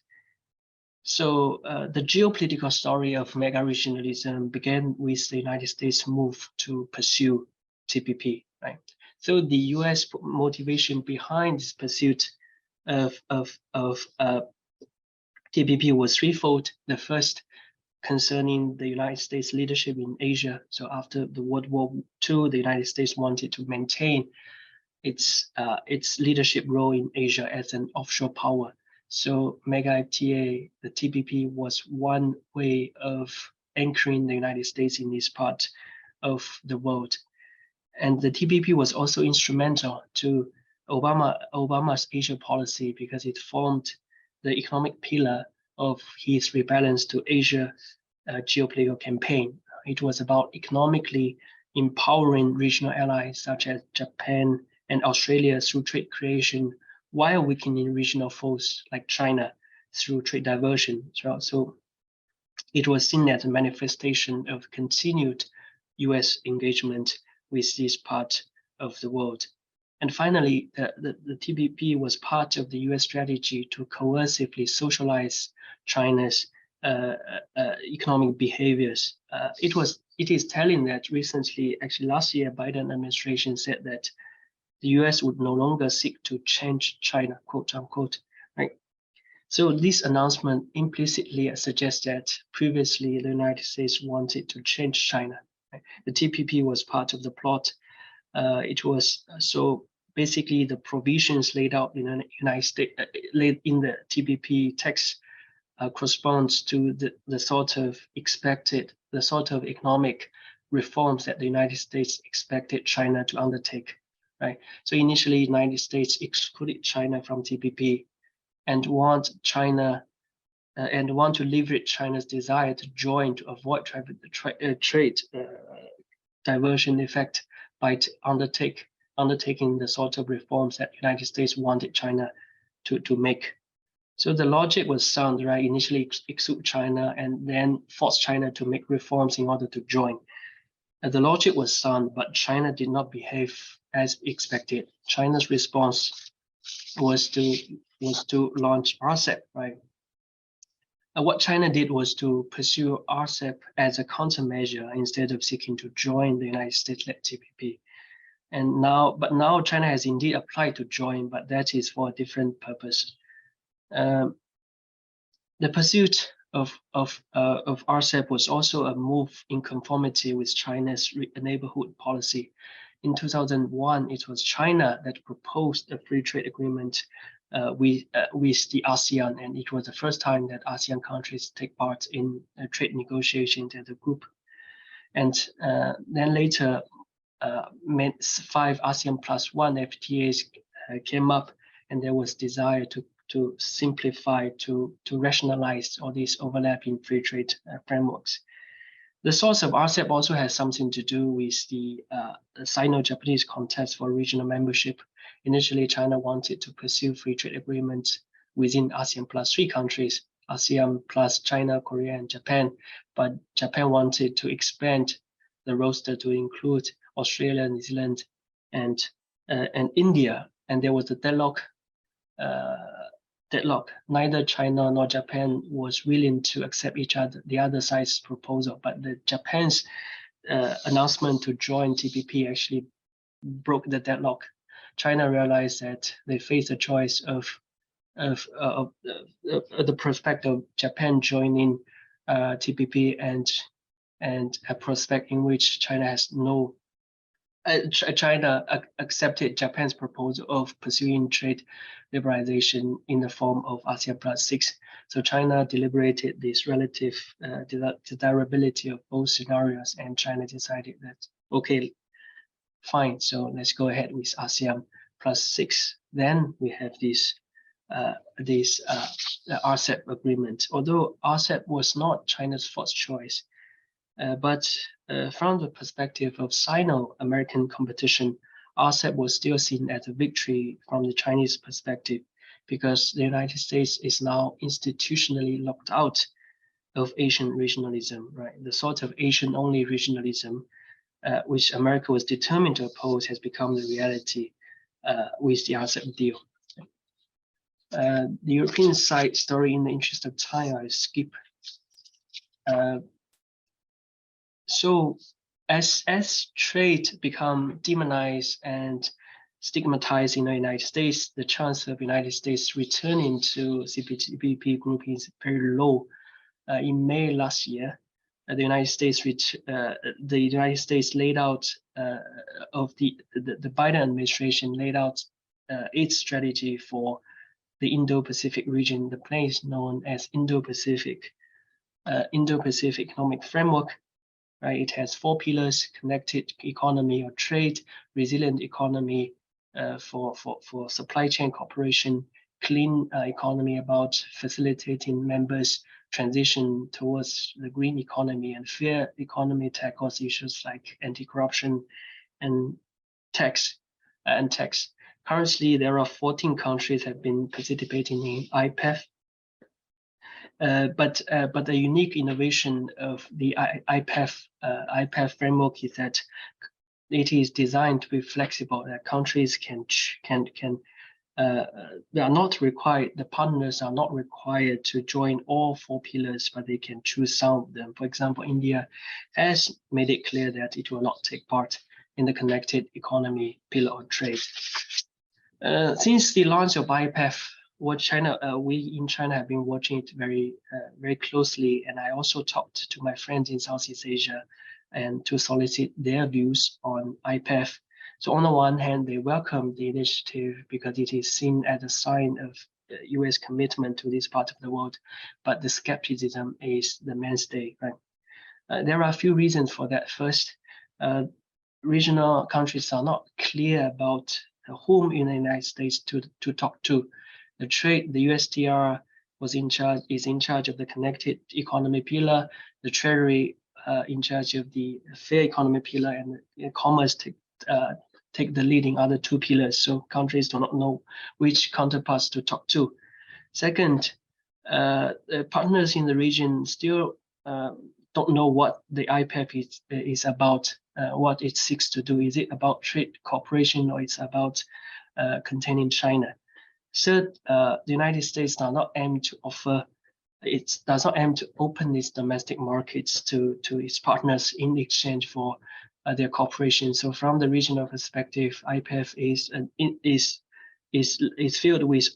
So the geopolitical story of mega-regionalism began with the United States' move to pursue TPP, right? So the U.S. motivation behind this pursuit of TPP was threefold. The first, concerning the United States leadership in Asia. So after the World War II, the United States wanted to maintain its leadership role in Asia as an offshore power. So mega FTA, the TPP, was one way of anchoring the United States in this part of the world. And the TPP was also instrumental to Obama's Asia policy because it formed the economic pillar of his rebalance to Asia geopolitical campaign. It was about economically empowering regional allies such as Japan and Australia through trade creation, while weakening regional foes like China through trade diversion. So it was seen as a manifestation of continued US engagement with this part of the world. And finally, the TPP was part of the US strategy to coercively socialize China's economic behaviors. It is telling that recently, actually last year, Biden administration said that the US would no longer seek to change China, quote unquote, right? So this announcement implicitly suggests that previously the United States wanted to change China. Right? The TPP was part of the plot. It was so basically the provisions laid out in the United States, in the TPP text, corresponds to the sort of economic reforms that the United States expected China to undertake. Right. So initially, the United States excluded China from TPP, and want to leverage China's desire to join to avoid trade diversion effect by undertaking the sort of reforms that the United States wanted China to make. So the logic was sound, right? Initially exclude China and then force China to make reforms in order to join. The logic was sound, but China did not behave as expected. China's response was to launch RCEP, right? What China did was to pursue RCEP as a countermeasure instead of seeking to join the United States-led TPP. And now China has indeed applied to join, but that is for a different purpose. The pursuit of RCEP was also a move in conformity with China's neighborhood policy. In 2001, it was China that proposed a free trade agreement with the ASEAN, and it was the first time that ASEAN countries take part in trade negotiations as a group. And then later, 5 ASEAN plus 1 FTAs came up, and there was desire to simplify, to rationalize all these overlapping free trade frameworks. The source of RCEP also has something to do with the Sino-Japanese contest for regional membership. Initially, China wanted to pursue free trade agreements within ASEAN plus 3 countries, ASEAN plus China, Korea, and Japan. But Japan wanted to expand the roster to include Australia, New Zealand, and India. And there was a deadlock. Neither China nor Japan was willing to accept the other side's proposal, but the Japan's announcement to join TPP actually broke the deadlock. China realized that they faced a choice of the prospect of Japan joining TPP and a prospect in which China has no. China accepted Japan's proposal of pursuing trade liberalization in the form of ASEAN plus 6. So China deliberated this relative desirability of both scenarios, and China decided that, okay, fine, so let's go ahead with ASEAN plus 6. Then we have this RCEP agreement. Although RCEP was not China's first choice, but from the perspective of Sino-American competition, RCEP was still seen as a victory from the Chinese perspective, because the United States is now institutionally locked out of Asian regionalism, right? The sort of Asian-only regionalism which America was determined to oppose has become the reality with the RCEP deal. The European side story, in the interest of time, I'll skip. So as trade become demonized and stigmatized in the United States, the chance of the United States returning to CPTPP group is very low. In May last year, the United States laid out the Biden administration laid out its strategy for the Indo-Pacific region, the place known as Indo-Pacific Economic Framework. Right, it has 4 pillars: connected economy or trade, resilient economy for supply chain cooperation, clean economy about facilitating members' transition towards the green economy, and fair economy tackles issues like anti-corruption and tax. Currently, there are 14 countries have been participating in IPEF. But the unique innovation of the IPEF framework is that it is designed to be flexible. That countries they are not required. The partners are not required to join all 4 pillars, but they can choose some of them. For example, India has made it clear that it will not take part in the connected economy pillar on trade. Since the launch of IPEF, we in China have been watching it very closely, and I also talked to my friends in Southeast Asia and to solicit their views on IPEF. So on the one hand, they welcome the initiative because it is seen as a sign of US commitment to this part of the world, but the skepticism is the mainstay, right? There are a few reasons for that. First, regional countries are not clear about whom in the United States to talk to. The USTR is in charge of the connected economy pillar, the Treasury in charge of the fair economy pillar, and commerce take the lead in other 2 pillars. So countries do not know which counterparts to talk to. Second, the partners in the region still don't know what the IPEF is about, what it seeks to do. Is it about trade cooperation, or it's about containing China? Third, the United States does not aim to open its domestic markets to its partners in exchange for their cooperation. So from the regional perspective, IPEF is filled with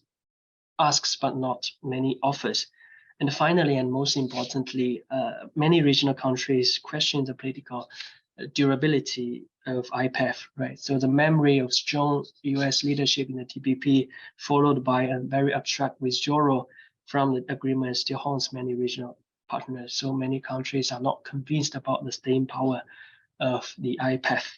asks but not many offers. And finally, and most importantly, many regional countries question the political durability of IPEF, right? So the memory of strong US leadership in the TPP, followed by a very abstract withdrawal from the agreement, still haunts many regional partners. So many countries are not convinced about the staying power of the IPEF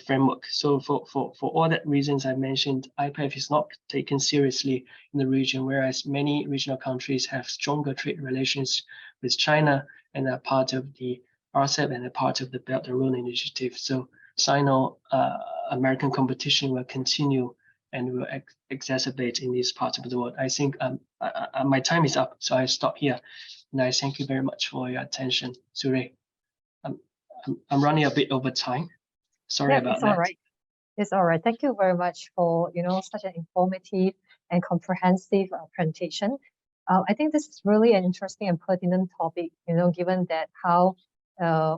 framework. So for all that reasons I mentioned, IPEF is not taken seriously in the region, whereas many regional countries have stronger trade relations with China and are part of the RCEP and a part of the Belt and Road Initiative. So Sino-American competition will continue and will exacerbate in this part of the world. I think my time is up, so I stop here. And I thank you very much for your attention, Surya. I'm running a bit over time. Sorry about it's that. All right. It's all right. Thank you very much for such an informative and comprehensive presentation. I think this is really an interesting and pertinent topic. Given that how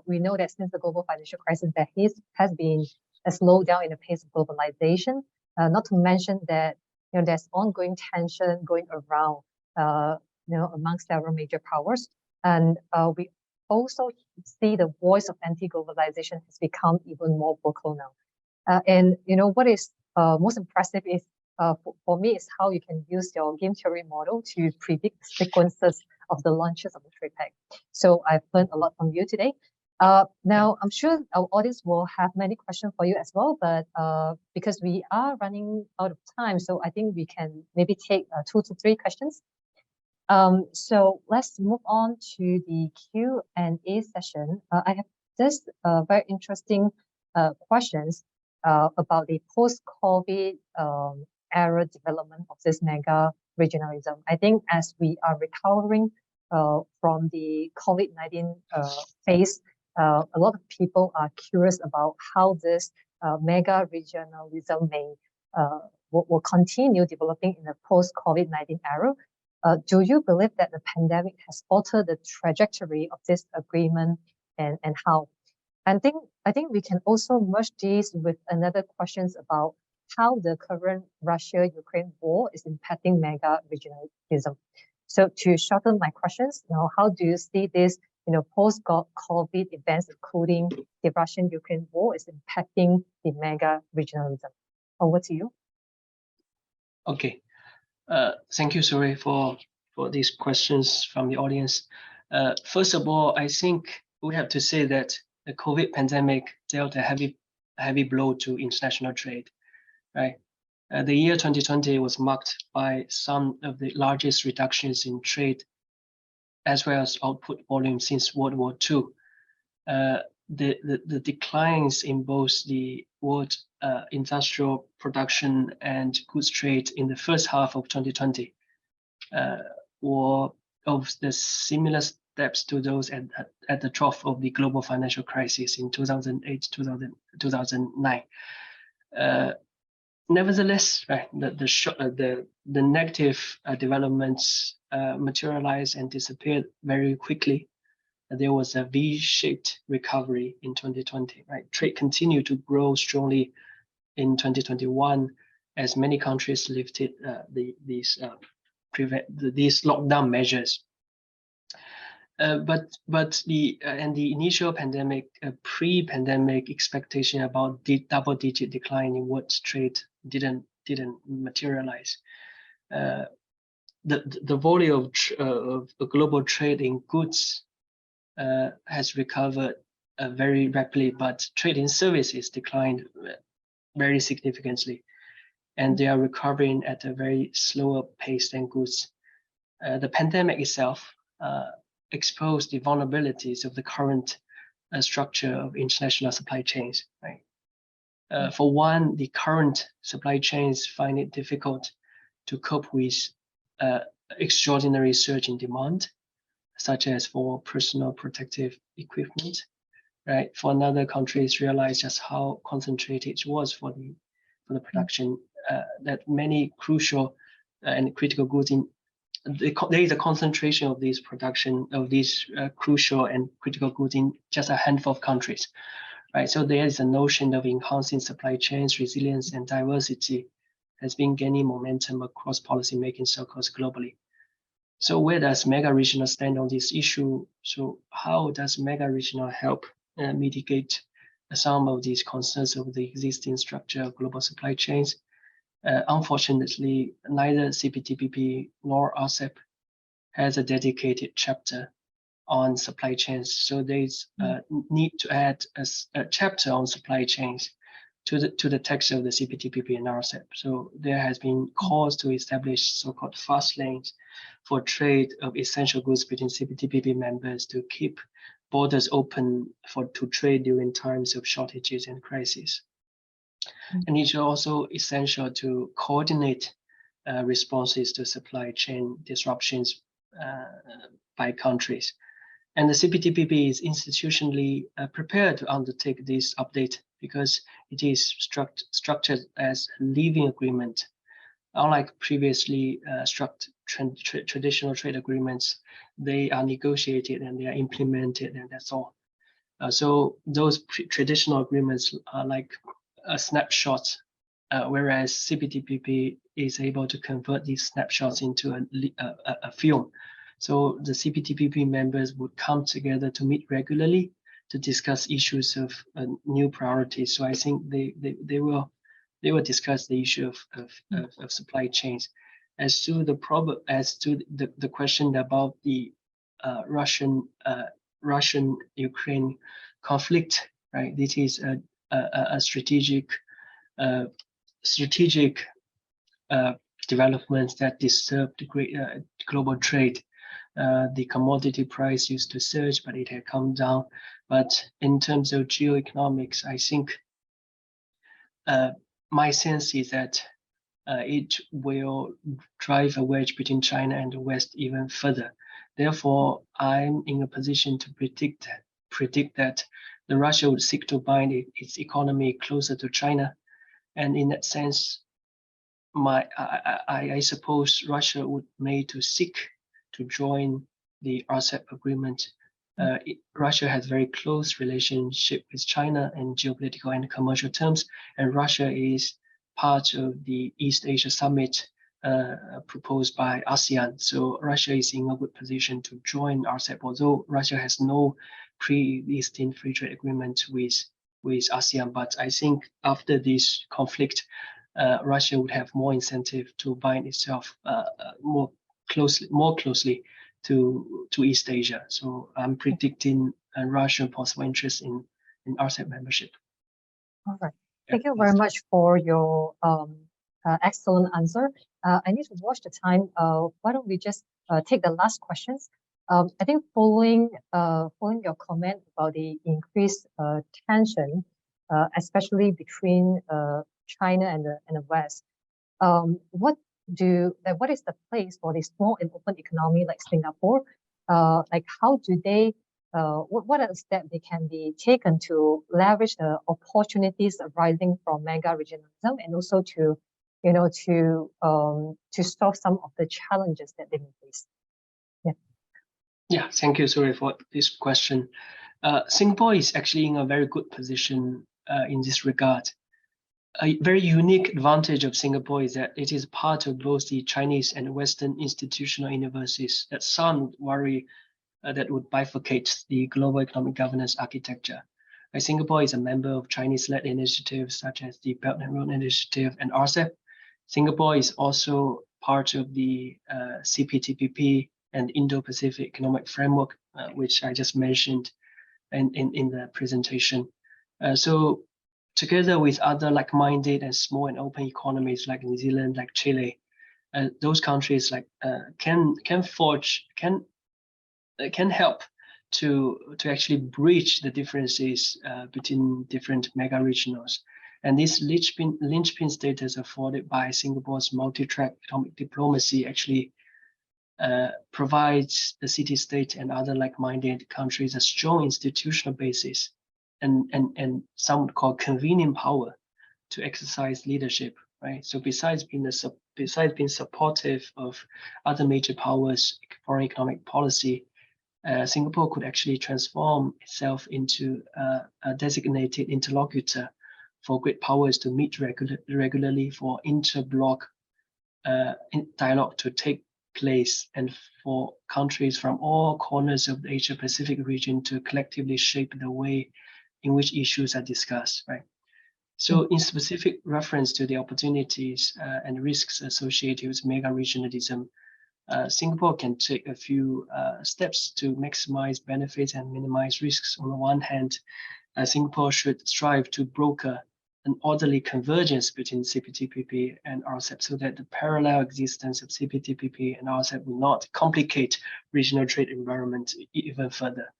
we know that since the global financial crisis, there has been a slowdown in the pace of globalization. Not to mention that there's ongoing tension going around among several major powers, and we also see the voice of anti-globalization has become even more vocal now. And what is most impressive is for me is how you can use your game theory model to predict the sequences of the launches of the trade pact. So I've learned a lot from you today. Now, I'm sure our audience will have many questions for you as well, but because we are running out of time, so I think we can maybe take 2 to 3 questions. So let's move on to the Q&A session. I have this very interesting questions about the post-COVID era development of this mega-regionalism. I think as we are recovering from the COVID-19 phase, a lot of people are curious about how this mega-regionalism will continue developing in the post-COVID-19 era. Do you believe that the pandemic has altered the trajectory of this agreement, and how? I think we can also merge these with another questions about how the current Russia-Ukraine war is impacting mega-regionalism. So to shorten my questions, how do you see this post-COVID events, including the Russian-Ukraine war, is impacting the mega-regionalism? Over to you. Okay. Thank you, Surya, for these questions from the audience. First of all, I think we have to say that the COVID pandemic dealt a heavy blow to international trade, right? The year 2020 was marked by some of the largest reductions in trade as well as output volume since World War II. The declines in both the world industrial production and goods trade in the first half of 2020 were of the similar steps to those at the trough of the global financial crisis in 2008, 2009. Nevertheless, right, the negative developments materialized and disappeared very quickly. There was a V-shaped recovery in 2020. Right, trade continued to grow strongly in 2021 as many countries lifted these lockdown measures. But the initial pandemic, pre-pandemic expectation about the double-digit decline in world trade didn't materialize. The volume of global trade in goods has recovered very rapidly, but trade in services declined very significantly, and they are recovering at a very slower pace than goods. The pandemic itself exposed the vulnerabilities of the current structure of international supply chains. Right. For one, the current supply chains find it difficult to cope with extraordinary surge in demand, such as for personal protective equipment. Right. For another, countries realized just how concentrated it was for the production, that many crucial and critical goods there is a concentration of these production of these crucial and critical goods in just a handful of countries, right? So there is a notion of enhancing supply chains resilience and diversity has been gaining momentum across policymaking circles globally. So where does Mega-regional stand on this issue? So how does Mega-regional help mitigate some of these concerns of the existing structure of global supply chains? Unfortunately, neither CPTPP nor RCEP has a dedicated chapter on supply chains. So there is need to add a chapter on supply chains to the text of the CPTPP and RCEP. So there has been calls to establish so-called fast lanes for trade of essential goods between CPTPP members to keep borders open to trade during times of shortages and crises. And it's also essential to coordinate responses to supply chain disruptions by countries. And the CPTPP is institutionally prepared to undertake this update because it is structured as a living agreement. Unlike previously traditional trade agreements, they are negotiated and they are implemented, and that's all. So those traditional agreements are like a snapshot, whereas CPTPP is able to convert these snapshots into a film. So the CPTPP members would come together to meet regularly to discuss issues of new priorities. So I think they will discuss the issue of supply chains. As to the question about the Russian-Ukraine conflict, right? This is a strategic developments that disturb the global trade. The commodity price used to surge, but it had come down. But in terms of geo-economics, I think my sense is that it will drive a wedge between China and the West even further. Therefore, I'm in a position to predict that the Russia would seek to bind its economy closer to China, and in that sense, I suppose Russia would seek to join the RCEP agreement. Russia has very close relationship with China in geopolitical and commercial terms, and Russia is part of the East Asia Summit proposed by ASEAN. So Russia is in a good position to join RCEP, although Russia has no pre-existing free trade agreement with ASEAN. But I think after this conflict, Russia would have more incentive to bind itself more closely to East Asia. So I'm predicting a Russian possible interest in RCEP membership. All right. Thank you very much for your excellent answer. I need to watch the time. Why don't we just take the last questions? I think following your comment about the increased tension especially between China and the West. What is the place for the small and open economy like Singapore? Like how do they? What are the steps they can be taken to leverage the opportunities arising from mega-regionalism, and also to, to solve some of the challenges that they may face? Yeah, thank you, Suri, for this question. Singapore is actually in a very good position in this regard. A very unique advantage of Singapore is that it is part of both the Chinese and Western institutional universes that some worry that would bifurcate the global economic governance architecture. Singapore is a member of Chinese-led initiatives such as the Belt and Road Initiative and RCEP. Singapore is also part of the CPTPP and Indo-Pacific Economic Framework, which I just mentioned in the presentation. So together with other like-minded and small and open economies like New Zealand, like Chile, those countries can help to actually bridge the differences between different mega-regionals. And this linchpin status afforded by Singapore's multi-track economic diplomacy actually provides the city-state and other like-minded countries a strong institutional basis and some would call convening power to exercise leadership, right? So besides being supportive of other major powers' foreign economic policy, Singapore could actually transform itself into a designated interlocutor for great powers to meet regularly for inter-bloc dialogue to take place, and for countries from all corners of the Asia-Pacific region to collectively shape the way in which issues are discussed, right? So in specific reference to the opportunities and risks associated with mega-regionalism, Singapore can take a few steps to maximize benefits and minimize risks. On the one hand, Singapore should strive to broker an orderly convergence between CPTPP and RCEP so that the parallel existence of CPTPP and RCEP will not complicate regional trade environment even further.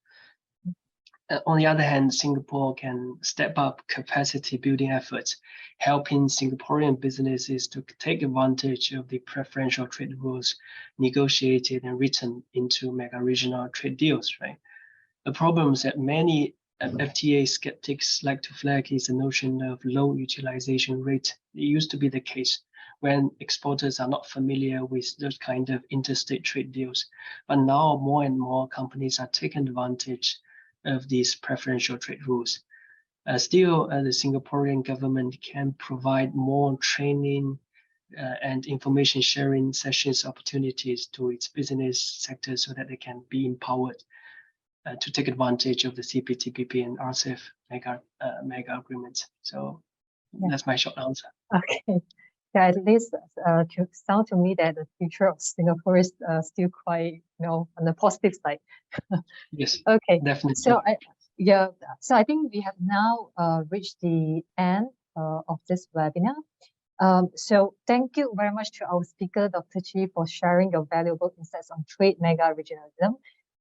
On the other hand, Singapore can step up capacity building efforts, helping Singaporean businesses to take advantage of the preferential trade rules negotiated and written into mega-regional trade deals, right? The problem is that many FTA skeptics like to flag is the notion of low utilization rate. It used to be the case when exporters are not familiar with those kind of interstate trade deals. But now more and more companies are taking advantage of these preferential trade rules. Still, the Singaporean government can provide more training and information sharing sessions opportunities to its business sector so that they can be empowered to take advantage of the CPTPP and RCEP mega agreements. So that's my short answer. Okay. Yeah, at least to sound to me that the future of Singapore is still quite, on the positive side. Yes. Okay. Definitely. So I think we have now reached the end of this webinar. So thank you very much to our speaker, Dr. Chi, for sharing your valuable insights on trade mega-regionalism.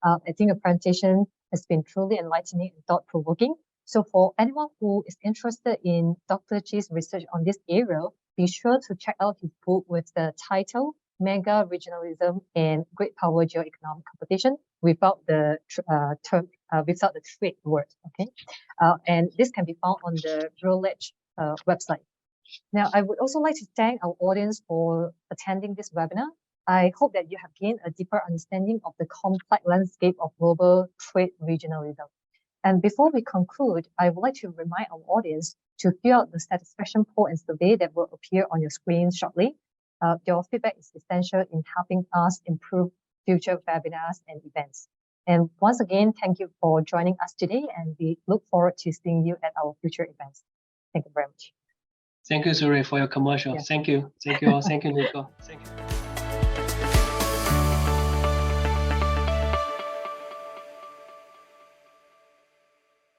I think the presentation has been truly enlightening and thought-provoking. So for anyone who is interested in Dr. Chi's research on this area, be sure to check out his book with the title Mega-regionalism and Great Power Geo-economic Competition without the without the trade word. Okay, and this can be found on the Roledge website. Now, I would also like to thank our audience for attending this webinar. I hope that you have gained a deeper understanding of the complex landscape of global trade regionalism. And before we conclude, I would like to remind our audience to fill out the satisfaction poll and survey that will appear on your screen shortly. Your feedback is essential in helping us improve future webinars and events. And once again, thank you for joining us today, and we look forward to seeing you at our future events. Thank you very much. Thank you, Suri, for your commercial. Yeah. Thank you. Thank you all. Thank you, Nico. Thank you.